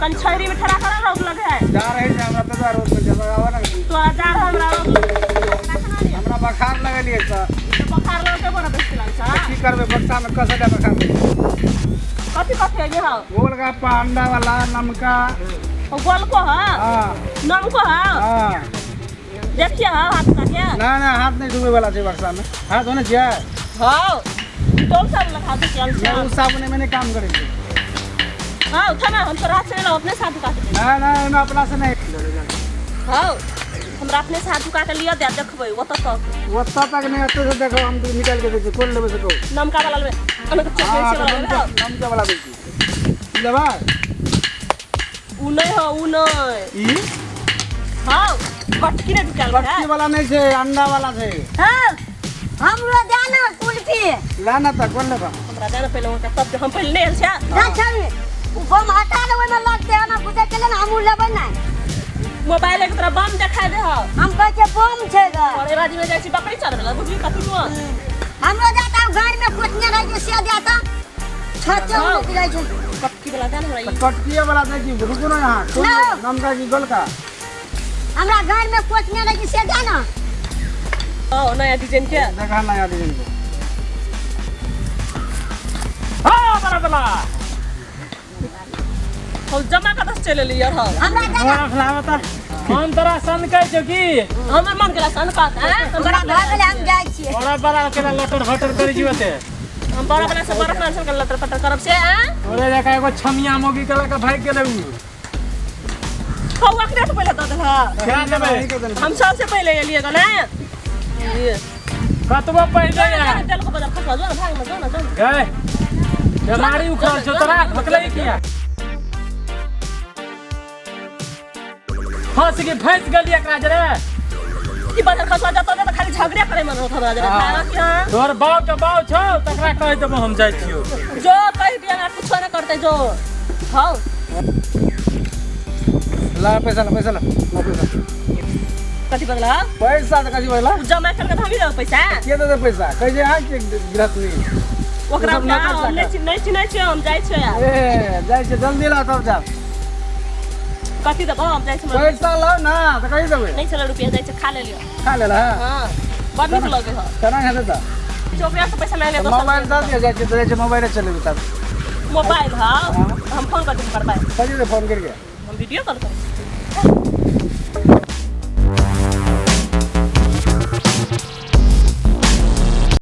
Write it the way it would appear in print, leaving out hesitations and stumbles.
कंछरी में ठरा खड़ा रोक लगे है जा रहे हैं हमरा तो रोड पे जगह आवा ना तो जा हमरा हमरा बुखार लगलिए त तो बुखार लगे के बड़ा बेचला छ की करबे बक्सा में कसटा बुखार कथि कथि है हां गोलगप्पा अंडा वाला नमका और गोल को हां नम को हां देखिए हाथ का क्या ना हाथ नहीं डूबे वाला है बक्सा में हाथ होने चाहिए हां तो सब लगा दे चल मैं उस साबुन मैंने काम करे थे हां उठा हम तो रात से लो अपने साथ काट ना मैं अपना से नहीं हां हमरा अपने साथ काट लिया दे देखबै वो तक नहीं आते से देखो हम तो निकाल के देखो खोल लेबे सको नमका वाला लेबे अने तो चेक से नमका वाला देखी लेबा उ नहीं हो उ नहीं ई हां कटकी ने निकाल कटकी वाला नहीं छे अंडा वाला छे हां हमरो जाना कुल्फी लाना त कोन लेबा हमरा जाना पहले ओका तब हम पहले ले छ ना छावी उ बम हटा ले ओइ में लग दे ना बुझे चले ना हम लेबै ना मोबाइल एक तरह बम दिखा दे हम कह के बम छै ग और बाजी में जाई छी बकरी चढ़बे बुझी कथि नु हमरो जाता घर में कोटने रह जे से जाता छचे उठ जाय छै कटकी वाला जाना हमरा कटकी वाला देखी रुको ना यहां नमका की गोलका हमरा घर में कोटने रह जे से जाना ओ नया डिजाइन के देखा नया डिजाइन को हां बड़ा हो जमा का दस चले लिया हां हमरा जाना खलावता हम तोरा सन कहै छ की हमर मन केला सन का हमरा घर में हम जाय छी बड़ा केला लटर फटर करि जीवते हम बड़ा बड़ा से बड़ा पेंशन कर लटर पटर करब से ओरे देखा एगो छमिया मोगी केला का भाग गेलै उ कौआ के तो पहले तो देखा क्या देबै हम सबसे पहले लिए गो ना ये कतबो पहिले यार चल को बाजार खसवा जो ना भाग में जो ना गए बीमारी उखड़ छ तोरा भकलै किया फंस के फंस गेली एकरा जरे ई बाजार खसवा जाता तो खाली झगड़े करे मन होता बाजार खाना क्या तोर बाव के बाव छौ तकरा कह देबो हम जाय छियो जो कह दिया ना कुछ ना करते जो हां ला पैसा ला कथि बदला पैसा त कथि बदला जमा करके धमी दे पैसा के दे पैसा कहे हां के गिरत नहीं ओकरा नहीं छी हम जाय छै ए जाय छै जल्दी ला तब जा कथि दबो हम जाय छै पैसा ला ना त कहि देबे नहीं चला रुपया जाय छै खा ले लियो खा लेला हां बड़ नीक लगे ह केना हेते त चौकिया से पैसा ले ले मोबाइल दे दिया जाय छै मोबाइल चलेबे तब मोबाइल हां हम फोन कर दूं करबाय कहि दे फोन करके हम वीडियो कॉल कर